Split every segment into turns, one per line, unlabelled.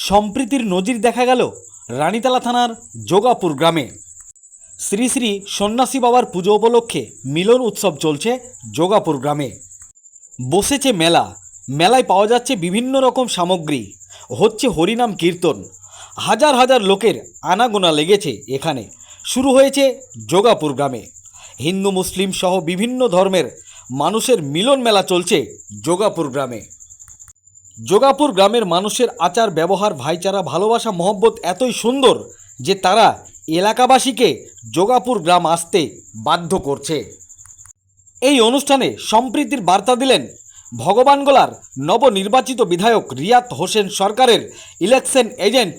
সম্প্রীতির নজির দেখা গেল রানীতলা থানার যোগাপুর গ্রামে। শ্রী শ্রী সন্ন্যাসী বাবার পুজো উপলক্ষে মিলন উৎসব চলছে যোগাপুর গ্রামে। বসেছে মেলা, মেলায় পাওয়া যাচ্ছে বিভিন্ন রকম সামগ্রী, হচ্ছে হরিনাম কীর্তন, হাজার হাজার লোকের আনাগোনা লেগেছে এখানে। শুরু হয়েছে যোগাপুর গ্রামে। হিন্দু মুসলিম সহ বিভিন্ন ধর্মের মানুষের মিলন মেলা চলছে যোগাপুর গ্রামে। যোগাপুর গ্রামের মানুষের আচার ব্যবহার, ভাইচারা, ভালোবাসা, মহব্বত এতই সুন্দর যে তারা এলাকাবাসীকে যোগাপুর গ্রাম আসতে বাধ্য করছে। এই অনুষ্ঠানে সম্প্রীতির বার্তা দিলেন ভগবানগোলার নবনির্বাচিত বিধায়ক রিয়াত হোসেন সরকারের ইলেকশন এজেন্ট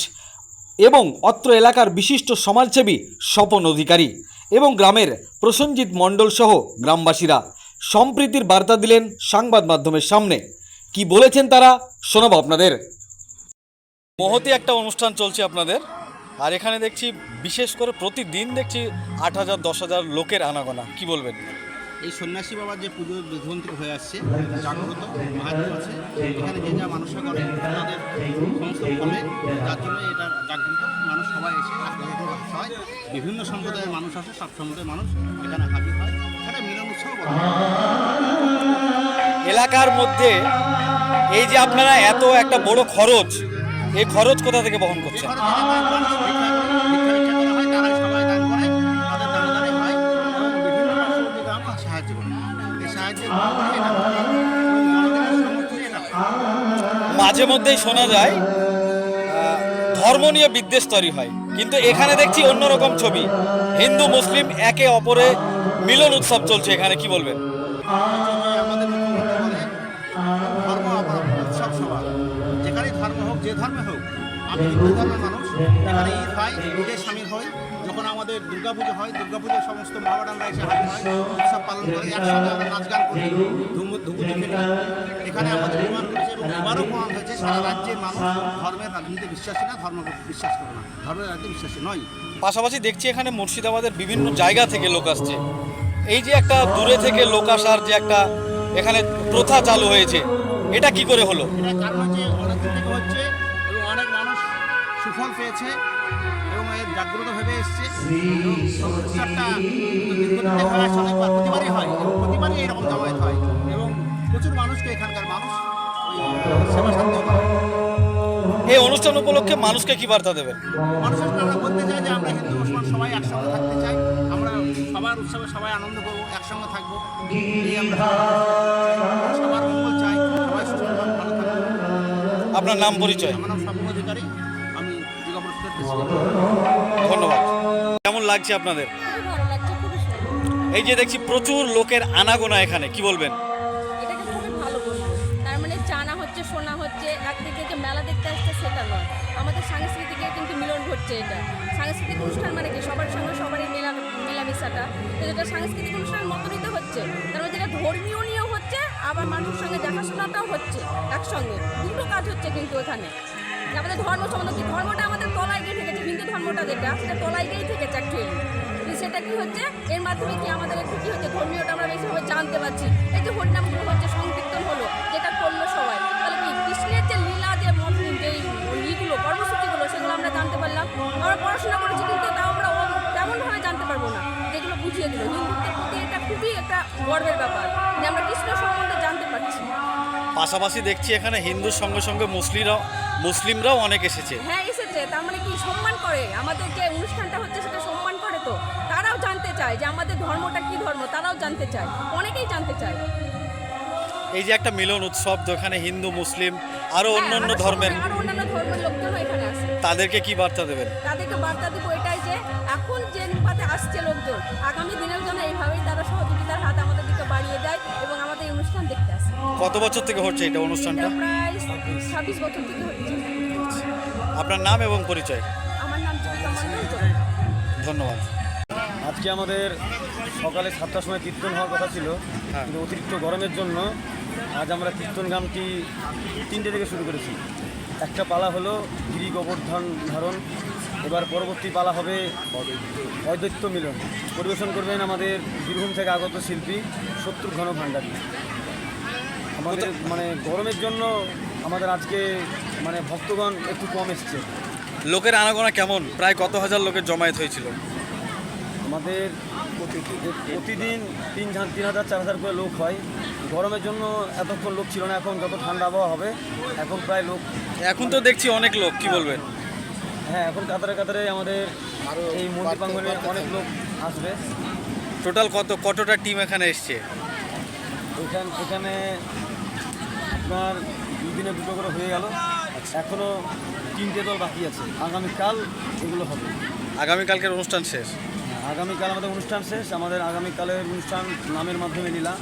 এবং অত্র এলাকার বিশিষ্ট সমাজসেবী স্বপন অধিকারী এবং গ্রামের প্রসেনজিৎ মণ্ডল সহ গ্রামবাসীরা। সম্প্রীতির বার্তা দিলেন সংবাদ মাধ্যমের সামনে। কি বলেছেন তারা শোনাবো আপনাদের। মহতি একটা অনুষ্ঠান চলছে আপনাদের, আর এখানে দেখছি বিশেষ করে প্রতিদিন দেখছি 8,000 10,000 লোকের আনাগোনা। কি বলবেন?
এই সন্ন্যাসী বাবার যে পুজোর বিধ্বন্তি হয়ে আসছে, জাগ্রত মাহাত্ম্য আছে, এখানে যে যা মানুষরা করে তাদের সমস্ত ফলে, যার জন্য এটা জাগ্রত মানুষ সবাই এসে হয়, বিভিন্ন সম্প্রদায়ের মানুষ আসে, সব সম্প্রদায়ের মানুষ এখানে হাজির হয়। এখানে মিলন উৎসব
এলাকার মধ্যে এই যে আপনারা এত একটা বড় খরচ, এই খরচ কোথা থেকে বহন করছেন? মাঝে মধ্যেই শোনা যায় ধর্ম নিয়ে বিদ্বেষ তৈরি হয়, কিন্তু এখানে দেখছি অন্যরকম ছবি। হিন্দু মুসলিম একে অপরে মিলন উৎসব চলছে এখানে। কি বলবেন?
আমাদের ধর্ম উৎসব সভা, যেখানে ধর্ম হোক, যে ধর্মে হোক, আমি হিন্দু ধর্মের মানুষ, এখানে ঈদ হয়, ঈদে সামিল হই। যখন আমাদের দুর্গাপুজো হয়, দুর্গাপুজোর সমস্ত মহারানরা এসে হাজির হয়, উৎসব পালন করে, একসঙ্গে আমরা নাচ গান করি, ধুমুচি খেলি। এখানে আমাদের প্রমাণ করেছে এবং এবারও প্রমাণ হয়েছে সারা রাজ্যের মানুষ ধর্মের রাজনীতিতে বিশ্বাসী না, ধর্ম বিশ্বাস করে না, ধর্মের রাজনীতি বিশ্বাসী নয়।
পাশাপাশি দেখছি এখানে মুর্শিদাবাদের বিভিন্ন জায়গা থেকে লোক আসছে। এই যে একটা দূরে থেকে লোক আসার যে একটা এখানে প্রথা চালু হয়েছে, এটা কি করে হলো?
এটার কারণ হচ্ছে অনেক দিন থেকে হচ্ছে এবং অনেক মানুষ সুফল পেয়েছে এবং এর জাগ্রত ভেবে এসছে। উৎসবটা অনেকবার প্রতিবারই হয় এবং প্রতিবারই এরকম জমায়েত হয় এবং প্রচুর মানুষকে এখানকার মানুষ সেবা সাধ্য করে।
এই অনুষ্ঠান উপলক্ষে মানুষকে কি বার্তা দেবেন?
মানুষের আমরা বলতে চাই যে আমরা হিন্দু মুসলমান সবাই একসঙ্গে থাকতে চাই, আমরা সবার উৎসবে সবাই আনন্দ করবো, একসঙ্গে থাকবো, এই আমরা সবার মঙ্গল চাই, সবাই সুস্থ ভালো থাকবো।
আপনার নাম পরিচয়?
আমার নাম স্বপন অধিকারী, আমি যোগাপুর।
ধন্যবাদ। কেমন লাগছে আপনাদের? এই যে দেখছি প্রচুর লোকের আনাগোনা এখানে, কি বলবেন?
এটাকে খুবই ভালো বলবো। তার মানে জানা হচ্ছে, শোনা হচ্ছে, একদিকে যে মেলা দেখতে আসছে সেটা নয়, আমাদের সাংস্কৃতিকের কিন্তু মিলন ঘটছে। এটা সাংস্কৃতিক অনুষ্ঠান মানে কি সবার সঙ্গে সবারই মেলামেশাটা, তো এটা সাংস্কৃতিক অনুষ্ঠানের মতনই তো হচ্ছে। তার মধ্যে যেটা ধর্মীয় নিয়েও হচ্ছে, আবার মানুষের সঙ্গে দেখাশোনাটাও হচ্ছে, একসঙ্গে দুটো কাজ হচ্ছে কিন্তু এখানে। আমাদের ধর্ম সম্বন্ধে কি, ধর্মটা আমাদের তলায় গিয়ে থেকেছে, হিন্দু ধর্মটা যেটা সেটা তলায় গিয়েই থেকেছে অ্যাকচুয়ালি। সেটা কি হচ্ছে, এর মাধ্যমে কি আমাদের একটু কি হচ্ছে, ধর্মীয়টা আমরা বেশিভাবে জানতে পারছি। এই যে হরিনামগুলো হচ্ছে, সংকীর্তন হলো, যেটা করলো সবাই, তাহলে কি কৃষ্ণের যে লীলা, যে যেই ইগুলো কর্মসূচিগুলো, সেগুলো আমরা জানতে পারলাম। আমরা পড়াশোনা করেছি কিন্তু তাও আমরা তেমনভাবে জানতে পারবো না, যেগুলো বুঝিয়ে দিল। হিন্দুত্বের প্রতি এটা খুবই একটা গর্বের ব্যাপার যে আমরা কৃষ্ণ সম্বন্ধে জানতে পারছি।
পাশাপাশি দেখছি এখানে হিন্দুর সঙ্গে সঙ্গে মুসলিমরাও অনেক এসেছে।
হ্যাঁ এসেছে, তার মানে কি সম্মান করে, আমাদের যে অনুষ্ঠানটা হচ্ছে সেটা সম্মান করে। তো তারাও জানতে চায় যে আমাদের ধর্মটা কি ধর্ম, তারাও জানতে চায়, অনেকেই জানতে চায়।
এই যে একটা মিলন উৎসব, তো এখানে হিন্দু মুসলিম আরো অন্যান্য ধর্মের
লোকজন এখানে আসে,
তাদেরকে কি বার্তা দেবেন?
তাদেরকে বার্তা দিব এটাই যে এখন যে অনুপাতে আসছে লোকজন, আগামী দিনের জন্য এইভাবেই তারা সহযোগিতার হাত আমাদের দিকে বাড়িয়ে দেয় এবং আমাদের এই অনুষ্ঠান দেখতে আসে।
কত বছর থেকে হচ্ছে এটা অনুষ্ঠানটা?
প্রায় 26 বছর থেকে হচ্ছে।
আপনার নাম এবং পরিচয়?
আমার নাম জীবিকা মণ্ডল।
ধন্যবাদ।
আজকে আমাদের সকালে 7টার সময় কীর্তন হওয়ার কথা ছিল, কিন্তু অতিরিক্ত গরমের জন্য আজ আমরা কীর্তন গানটি 3টে থেকে শুরু করেছি। একটা পালা হলো গিরি গোবর্ধন ধারণ, এবার পরবর্তী পালা হবে অদ্বৈত মিলন। পরিবেশন করবেন আমাদের বীরভূম থেকে আগত শিল্পী শত্রুঘ্ন ভান্ডারী। আমাদের মানে গরমের জন্য আমাদের আজকে মানে ভক্তগণ একটু কম এসছে।
লোকের আনাগোনা কেমন? প্রায় কত হাজার লোকের জমায়েত হয়েছিল?
আমাদের প্রতিদিন 3,000 করে লোক হয়। গরমের জন্য এতক্ষণ লোক ছিল না, এখন যত ঠান্ডা আবহাওয়া হবে এখন প্রায় লোক।
এখন তো দেখছি অনেক লোক, কি বলবেন?
হ্যাঁ, এখন কাতারে কাতারে আমাদের এই মন্দির প্রাঙ্গণে অনেক লোক আসবে।
টোটাল কতটা টিম এখানে এসছে?
এখানে আপনার 2 দিনে 2টো করে হয়ে গেল, এখনও 3টে দল বাকি আছে। আগামীকাল এগুলো হবে।
আগামীকালকের অনুষ্ঠান শেষ?
আগামীকাল আমাদের অনুষ্ঠান শেষ। আমাদের আগামীকালের অনুষ্ঠান নামের মাধ্যমে লীলা,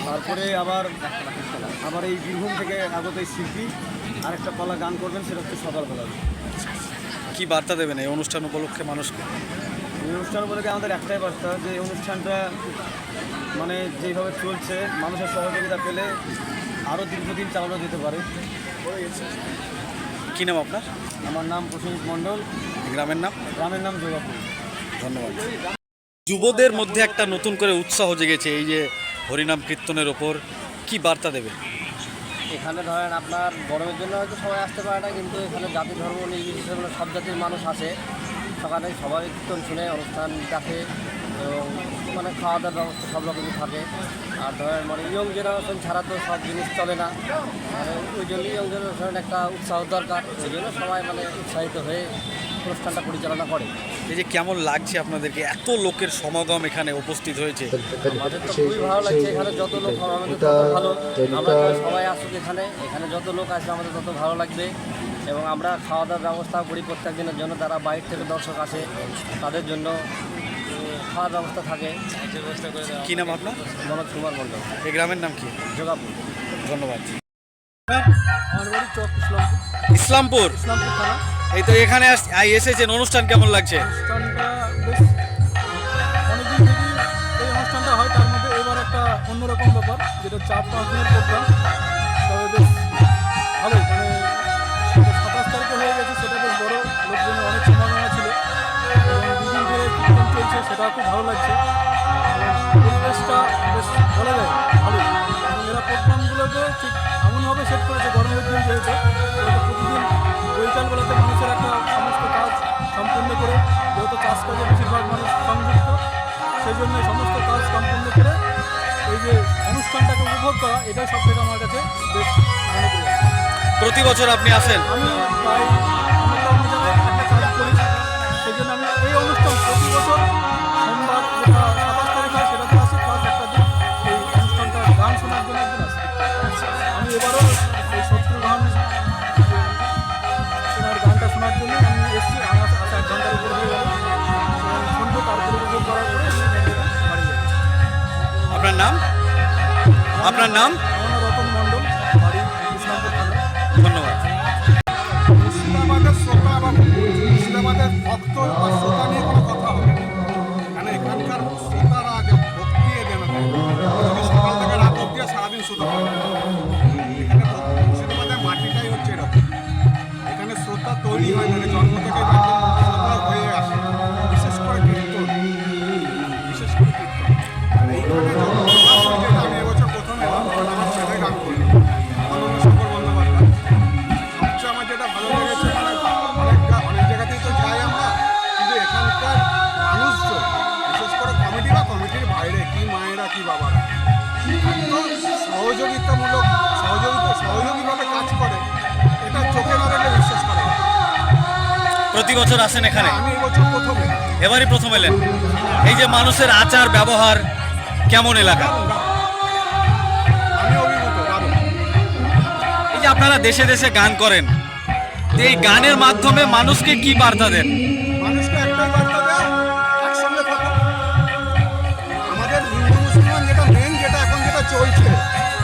তারপরে আবার এই বীরভূম থেকে আগত এই শিল্পী আরেকটা পালা গান করবেন, সেটা হচ্ছে সকালবেলা।
কি বার্তা দেবেন এই অনুষ্ঠান উপলক্ষে মানুষকে?
এই অনুষ্ঠান উপলক্ষে আমাদের একটাই বার্তা, যে এই অনুষ্ঠানটা মানে যেভাবে চলছে মানুষের সহযোগিতা পেলে আরও দীর্ঘদিন চালানো যেতে পারে।
কী নাম আপনার?
আমার নাম প্রসেনজিৎ মণ্ডল।
গ্রামের নাম?
গ্রামের নাম যোগাপুর।
ধন্যবাদ। যুবদের মধ্যে একটা নতুন করে উৎসাহ জেগেছে এই যে হরিনাম কীর্তনের ওপর, কি বার্তা দেবে?
এখানে ধরেন আপনার গরমের জন্য হয়তো সবাই আসতে পারে না, কিন্তু এখানে জাতি ধর্ম নির্বিশেষে সব জাতির মানুষ আসে। সকালে সবাই কীর্তন শুনে অনুষ্ঠান দেখে এবং মানে খাওয়া দাওয়ার ব্যবস্থা সব রকমই থাকে। আর ধরেন মানে ইয়ং জেনারেশন ছাড়া তো সব জিনিস চলে না, মানে ওই জন্য ইয়ং জেনারেশনের একটা উৎসাহ দরকার। ওই জন্য সবাই মানে উৎসাহিত হয়ে অনুষ্ঠানটা পরিচালনা করে।
এই যে কেমন লাগছে আপনাদেরকে, এত লোকের সমাগম এখানে উপস্থিত হয়েছে?
আমাদের তো খুবই ভালো লাগছে। এখানে যত লোক হবে আমাদের তত ভালো। আমরা সবাই আসুক, এখানে যত লোক আসবে আমাদের তত ভালো লাগবে। এবং আমরা খাওয়া দাওয়ার ব্যবস্থা করি প্রত্যেক দিনের জন্য। যারা বাইরে থেকে দর্শক আসে তাদের জন্য খাওয়ার ব্যবস্থা থাকে।
কি নাম আপনার?
মনোজ কুমার মণ্ডল।
এই গ্রামের নাম কি?
যোগাপুর।
ধন্যবাদ।
আমার বাড়ি চক ইসলামপুর।
ইসলামপুর?
ইসলামপুর থানা।
এই তো এখানে এসেছেন, অনুষ্ঠান কেমন লাগছে?
অনুষ্ঠানটা বেশ অনেকদিন থেকেই এই অনুষ্ঠানটা হয়, তার মধ্যে এবার একটা অন্যরকম ব্যাপার, যেটা 4-5 দিনের প্রোগ্রাম। তবে বেশ ভালোই, মানে 27 তারিখে হয়ে গেছে, সেটা বেশ বড়, লোকজনের অনেক সম্ভাবনা ছিল এবং 2 দিন ধরে কীর্তন চলছে, সেটা খুব ভালো লাগছে। এবং পরিবেশটা বেশ বলা যায় ভালোই। এবং এরা প্রোগ্রামগুলোকে ঠিক এমনভাবে সেট করেছে, গরমের দিন যেহেতু প্রতিদিন বৈকালবেলাতে মানুষের একটা সমস্ত কাজ সম্পূর্ণ করে, যেহেতু চাষ কাজে বেশিরভাগ মানুষ সংযুক্ত, সেই জন্য সমস্ত কাজ সম্পূর্ণ করে এই যে অনুষ্ঠানটাকে উপভোগ করা, এটাই সব থেকে আমার কাছে বেশ মনে পড়ে।
প্রতি বছর আপনি আসেন?
আমি প্রায় আমি তো অন্য জায়গায় একটা কাজ করি, সেই জন্য আমি এই অনুষ্ঠান প্রতি বছর সোমবার যেটা 27 তারিখ হয় সেটাতে আসি, প্লাস একটা দিন এই অনুষ্ঠানটা গান শোনার জন্য একদিন আসি। আমি এবারও এই শত্রুঘ্ন ওনার গানটা শোনার জন্য আমি এসেছি। আমার 1 ঘন্টার উপর হয়ে গেল শুনবো, তারপরে উপভোগ করার পরে আমি বাড়ি যাবো।
আপনার নাম? আপনার নাম?
আমার নাম রতন মণ্ডল, বাড়ি ইসলামপুর থানা।
ধন্যবাদ।
মুর্শিদাবাদের শ্রোতা বা মুর্শিদাবাদের ভক্ত বা শ্রোতা নিয়ে কোনো কথা হবে না। কারণ এখানকার শ্রোতারা যে ভক্তি এদের সকাল থেকে রাত অব্দি সারাদিন শ্রোতা পায়। এখানে মুর্শিদাবাদের মাটিটাই হচ্ছে এরকম। এখানে শ্রোতা তৈরি হয় না, জন্ম থেকে শ্রোতা হয়ে আসে। বিশেষ করে কীর্তন, বিশেষ করে কীর্তন। আর এইখানে যেটা আমি এবছর প্রথম এলাম, আমার ছেলে গান করলো, অনন্য শঙ্কর বন্দ্যোপাধ্যায়। সবচেয়ে আমার যেটা ভালো লেগেছে, মানে অনেক জায়গাতেই তো যাই আমরা, কিন্তু এখানকার মানুষজন, বিশেষ করে কমিটি বা কমিটির বাইরে, কি মায়েরা কি বাবারা, এত সহযোগীভাবে কাজ করে, এটা চোখে না দেখলে বিশ্বাস করা যায় না।
প্রতি বছর আসেন এখানে?
আমি এবছর প্রথম এলাম।
এবারই প্রথম এলেন? এই যে মানুষের আচার ব্যবহার কেমন এলাকা?
আমি অভিভূত, দারুণ।
এই যে আপনারা দেশে দেশে গান করেন, তো এই গানের মাধ্যমে মানুষকে কি বার্তা দেন?
মানুষকে একটাই বার্তা দেয়, একসঙ্গে থাকো। আমাদের হিন্দু মুসলমান যেটা মেন, যেটা এখন যেটা চলছে,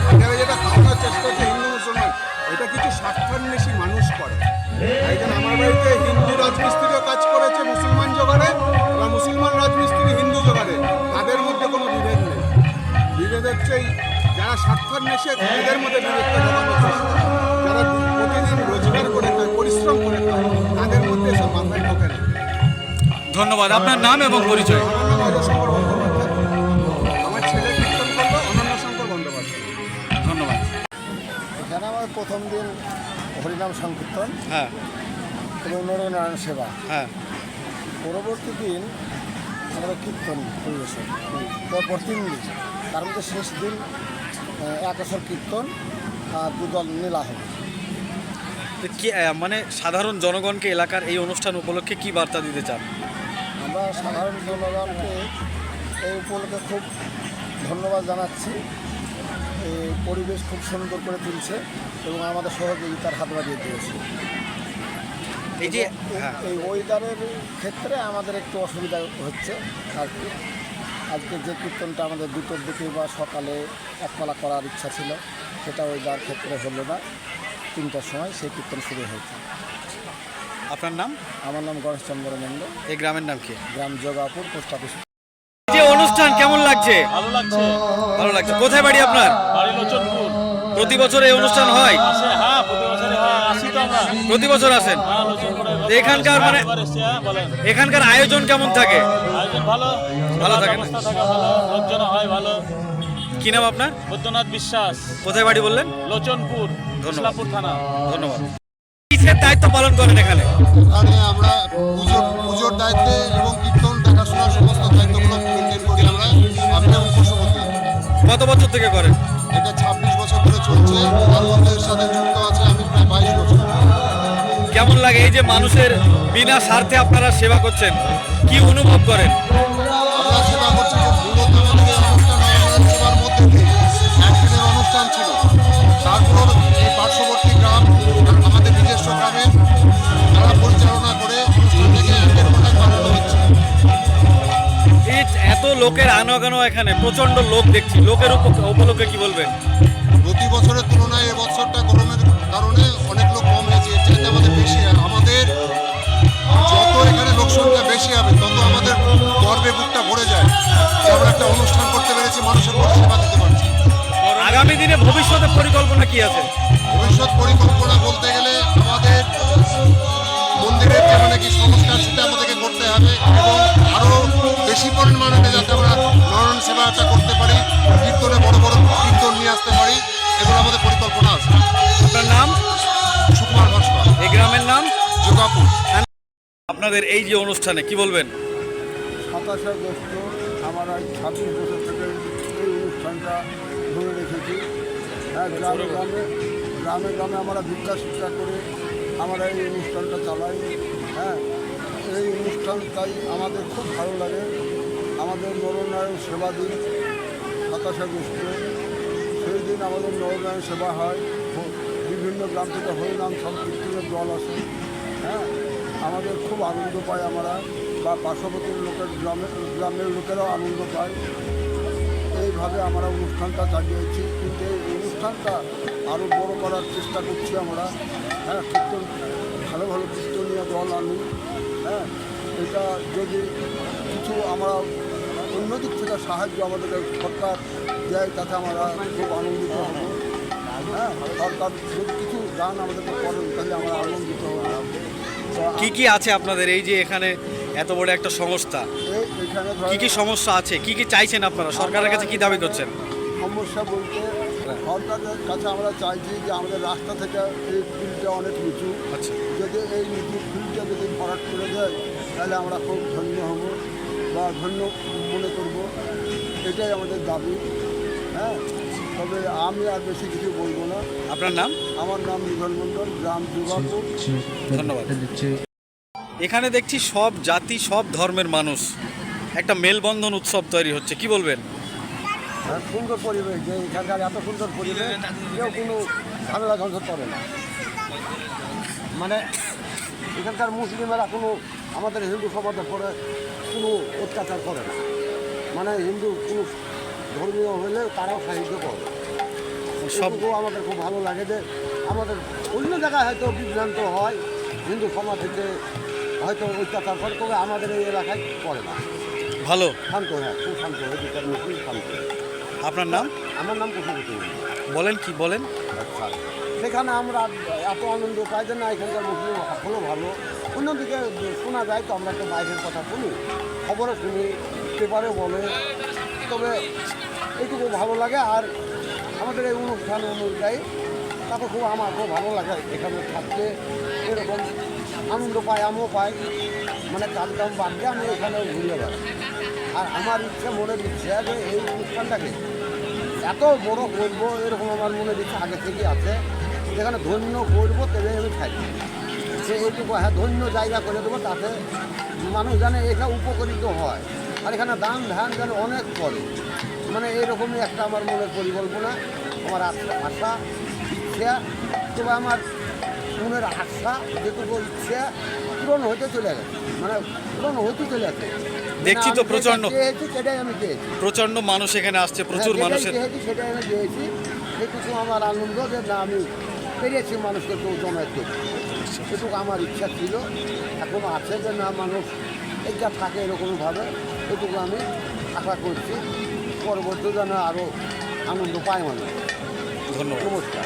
আপনারা যেটা খাওয়ানোর চেষ্টা করছে হিন্দু মুসলমান, এটা কিছু স্বার্থান্বেষী মানুষ করে। এই জন্য আমার বাড়িতে হিন্দু রাজমিস্ত্রিও কাজ করেছে মুসলমান জোগাড়ে, বা মুসলমান রাজমিস্ত্রি হিন্দু জোগাড়ে, তাদের মধ্যে কোনো বিভেদ নেই। বিভেদ হচ্ছে যারা স্বার্থান্বেষী, এদের মধ্যে বিভেদটা ঢোকানোর চেষ্টা। যারা প্রতিদিন রোজগার করে খায়, পরিশ্রম করে খায়, তাদের মধ্যে এসব মাথায় ঢোকে না।
ধন্যবাদ। আপনার নাম এবং পরিচয়?
আমার নাম অজয় শঙ্কর বন্দ্যোপাধ্যায়। আমার ছেলে কীর্তন করলো, অনন্য শঙ্কর বন্দ্যোপাধ্যায়।
ধন্যবাদ।
এখানে আমাদের প্রথম
হরিনাম সংকীর্তন
হ্যাঁ
এবং নরনারায়ণ সেবা।
হ্যাঁ
পরবর্তী দিন আমরা কীর্তন পরিবেশন পরপর 3 দিন, তার মধ্যে শেষ দিন এক আসর কীর্তন আর 2 দল মেলা হবে।
তো কি মানে সাধারণ জনগণকে এলাকার এই অনুষ্ঠান উপলক্ষে কি বার্তা দিতে চান?
আমরা সাধারণ জনগণকে এই উপলক্ষে খুব ধন্যবাদ জানাচ্ছি। এই পরিবেশ খুব সুন্দর করে তুলছে এবং আমাদের সহযোগিতার হাত বাড়িয়ে দিয়েছে।
এই যে হ্যাঁ
এই ওয়েদারের ক্ষেত্রে আমাদের একটু অসুবিধা হচ্ছে আর কি। আজকে যে কীর্তনটা আমাদের 2টোর দিকে বা সকালে একপালা করার ইচ্ছা ছিল, সেটা ওয়েদার ক্ষেত্রে হলো না। 3টার সময় সেই কীর্তন শুরু হয়েছে।
আপনার নাম?
আমার নাম গণেশচন্দ্র মন্ডল,
এই গ্রামের নাম কি?
গ্রাম যোগাপুর, পোস্ট অফিস।
এই যে অনুষ্ঠান কেমন লাগছে?
ভালো লাগছে।
ভালো লাগছে। কোথায় বাড়ি আপনার?
বাড়ি লোচনপুর।
প্রতি বছর এই অনুষ্ঠান হয়?
আসে, হ্যাঁ, প্রতি বছরে হয়। আসি তো আমরা।
প্রতি বছর আসেন?
হ্যাঁ, লোচনপুরে
তো এখানকার মানে
এবার এসছি, হ্যাঁ, বলেন।
এখানকার আয়োজন কেমন থাকে?
আয়োজন ভালো।
ভালো থাকে না?
ব্যবস্থা থাকে ভালো, লোকজন হয় ভালো।
কি নাম আপনার?
বৈদ্যনাথ বিশ্বাস,
কোথায় বাড়ি বললেন?
লোচনপুর,
ধন্যবাদ।
ইসলামপুর থানা।
ধন্যবাদ। কিসের দায়িত্ব পালন করেন এখানে?
এখানে আমরা পুজোর দায়িত্বে এবং কীর্তন দেখাশোনার সমস্ত দায়িত্বগুলো মেনটেন করি আমরা। আমি এবং পশুপতি।
কত বছর থেকে করেন?
এটা 26 বছর ধরে চলছে। তার মধ্যে এর সাথে যুক্ত আছে আমি প্রায় 22 বছর।
কেমন লাগে এই যে মানুষের বিনা স্বার্থে আপনারা সেবা করছেন, কি অনুভব করেন?
আমরা সেবা করছি যে মূলত আমাদের এই অনুষ্ঠান নরনারায়ণ সেবার মধ্যে দিয়ে একদিনের অনুষ্ঠান ছিল। তারপর এই পার্শ্ববর্তী গ্রাম আর আমাদের নিজস্ব গ্রামে তারা পরিচালনা করে অনুষ্ঠানটাকে একের পর এক বানানো হচ্ছে।
এই এত লোকের আনাগোনা, এখানে প্রচন্ড লোক দেখছি, লোকের উপলক্ষে কি বলবেন?
প্রতি বছরের তুলনায় এবছরটা গরমের কারণে অনেক লোক কম হয়েছে। এর চাইতে আমাদের বেশি, আর আমাদের যত এখানে লোক সংখ্যা বেশি হবে তত আমাদের গর্বে বুকটা ভরে যায় যে আমরা একটা অনুষ্ঠান করতে পেরেছি, মানুষের পরিষেবা দিতে পারছি।
আগামী দিনে ভবিষ্যতে পরিকল্পনা কি আছে?
ভবিষ্যৎ পরিকল্পনা বলতে গেলে আমাদের মন্দিরের যে মানে কি সংস্কার, সেটা আমাদেরকে করতে হবে এবং আরও বেশি পরিমাণে যাতে আমরা নরনারায়ণ সেবাটা করতে পারি, কীর্তনে বড় বড় কীর্তন নিয়ে আসতে পারি, এগুলো আমাদের পরিকল্পনা আছে।
আপনার নাম?
সুকুমার ভাস্কর,
এই গ্রামের নাম?
যোগাপুর।
আপনাদের এই যে অনুষ্ঠানে কি বলবেন?
27 আগস্ট আমরা 26 বছর থেকে এই অনুষ্ঠানটা ধরে রেখেছি। হ্যাঁ, গ্রামে গ্রামে আমরা ভিক্ষা শিক্ষা করে আমরা এই অনুষ্ঠানটা চালাই। হ্যাঁ, এই অনুষ্ঠান তাই আমাদের খুব ভালো লাগে। আমাদের নরনারায়ণ সেবা দিন 27 আগস্ট, সেই দিন আমাদের নরনারায়ণ সেবা হয়। বিভিন্ন গ্রাম থেকে হরিনাম সংকীর্তনের দল আসে। হ্যাঁ, আমাদের খুব আনন্দ পাই আমরা, বা পার্শ্ববর্তী গ্রামের লোকেরাও আনন্দ পায়। এইভাবে আমরা অনুষ্ঠানটা চালিয়েছি, কিন্তু এই অনুষ্ঠানটা আরও বড় করার চেষ্টা করছি আমরা। হ্যাঁ, কীর্তন ভালো ভালো কীর্তনীয় দল আনি। হ্যাঁ, এটা যদি কিছু আমরা অন্য দিক থেকে সাহায্য আমাদেরকে সরকার দেয়, তাতে আমরা খুব আনন্দিত হব। হ্যাঁ, সরকার যদি কিছু দান আমাদেরকে করেন তাহলে আমরা আনন্দিত হব।
কি কি আছে আপনাদের এই যে এখানে এত বড় একটা সংস্থা?
এখানে
কি কি সমস্যা আছে, কি কি চাইছেন আপনারা, সরকারের কাছে কি দাবি করছেন?
সমস্যা বলতে সরকারের কাছে আমরা চাইছি যে আমাদের রাস্তা থেকে এই ফিল্ডটা অনেক নিচু।
আচ্ছা,
যদি এই নিচু ফিল্ডটা যদি ভরাট করে দেয় তাহলে আমরা খুব ধন্য হব বা ধন্য মনে করব। এটাই আমাদের দাবি। হ্যাঁ, তবে আমি আর বেশি কিছু বলবো না।
আপনার নাম?
আমার নাম নিধন মণ্ডল, গ্রাম যোগাপুর।
ধন্যবাদ। এখানে দেখছি সব জাতি, সব ধর্মের মানুষ, একটা মেলবন্ধন উৎসব তৈরি হচ্ছে, কি বলবেন?
সুন্দর পরিবেশ, যে এখানকার এত সুন্দর পরিবেশ, কেউ কোনো ঝামেলা ঝঞ্ঝট করে না। মানে এখানকার মুসলিমেরা কোনো আমাদের হিন্দু সমাজের পরে কোনো অত্যাচার করে না। মানে হিন্দু কোনো ধর্মীয় হলে তারাও সাহায্য করে। সবগুলো আমাদের খুব ভালো লাগে যে আমাদের অন্য জায়গায় হয়তো বিভ্রান্ত হয়, হিন্দু সমাজ থেকে হয়তো অত্যাচার করে, তবে আমাদের এই এলাকায় করে না।
ভালো,
শান্ত, হ্যাঁ, খুব শান্ত, এদিককার মুসলিম শান্ত।
আপনার নাম?
আমার নাম কুসুমতি।
বলেন, কি বলেন?
আচ্ছা, সেখানে আমরা এত আনন্দ পাই যে না, এখানকার মুসলিম হলো ভালো। অন্যদিকে শোনা যায় তো, আমরা তো বাইরের কথা শুনি, খবরে শুনি, পেপারে বলে, তবে এইটুকু ভালো লাগে। আর আমাদের এই অনুষ্ঠান অনুযায়ী তারপর খুব আমার খুব ভালো লাগে এখানে থাকতে, এরকম আনন্দ পাই, আমিও পাই, মানে কাজ কাম বাদ দিয়ে আমি এখানে ঘুরে বেড়াই। আর আমার ইচ্ছা, মনের ইচ্ছা যে এই অনুষ্ঠানটাকে এত বড় করবো, এরকম আমার মনের ইচ্ছা আগে থেকেই আছে। যেখানে ধন্য করবো তবে আমি থাকি, সে এইটুকু হ্যাঁ ধন্য জায়গা করে দেবো, তাতে মানুষ জানে এখানে উপকৃত হয়। আর এখানে দান ধ্যান যেন অনেক করে, মানে এরকমই একটা আমার মনের পরিকল্পনা, আমার আশা ইচ্ছা। তবে আমার মনের আশা যেটুকু ইচ্ছা পূরণ হতে চলে গেছে, মানে পূরণ হতে চলে গেছে।
দেখছি তো প্রচণ্ড
চেয়েছি সেটাই আমি চেয়েছি,
প্রচণ্ড মানুষ এখানে আসছে, প্রচুর
হ্যাঁ,
মানুষের
যেটাই চেয়েছি সেটাই আমি চেয়েছি। সেটুকু আমার আনন্দ যে না আমি পেরেছি মানুষকে জমাইতে, সেটুকু আমার ইচ্ছা ছিল, এখনও আছে যে না মানুষ এইটা থাকে এরকমভাবে, এটুকু আমি আশা করছি। পরবর্তী যেন আরও আনন্দ পায় মানুষ।
ধন্যবাদ।
নমস্কার।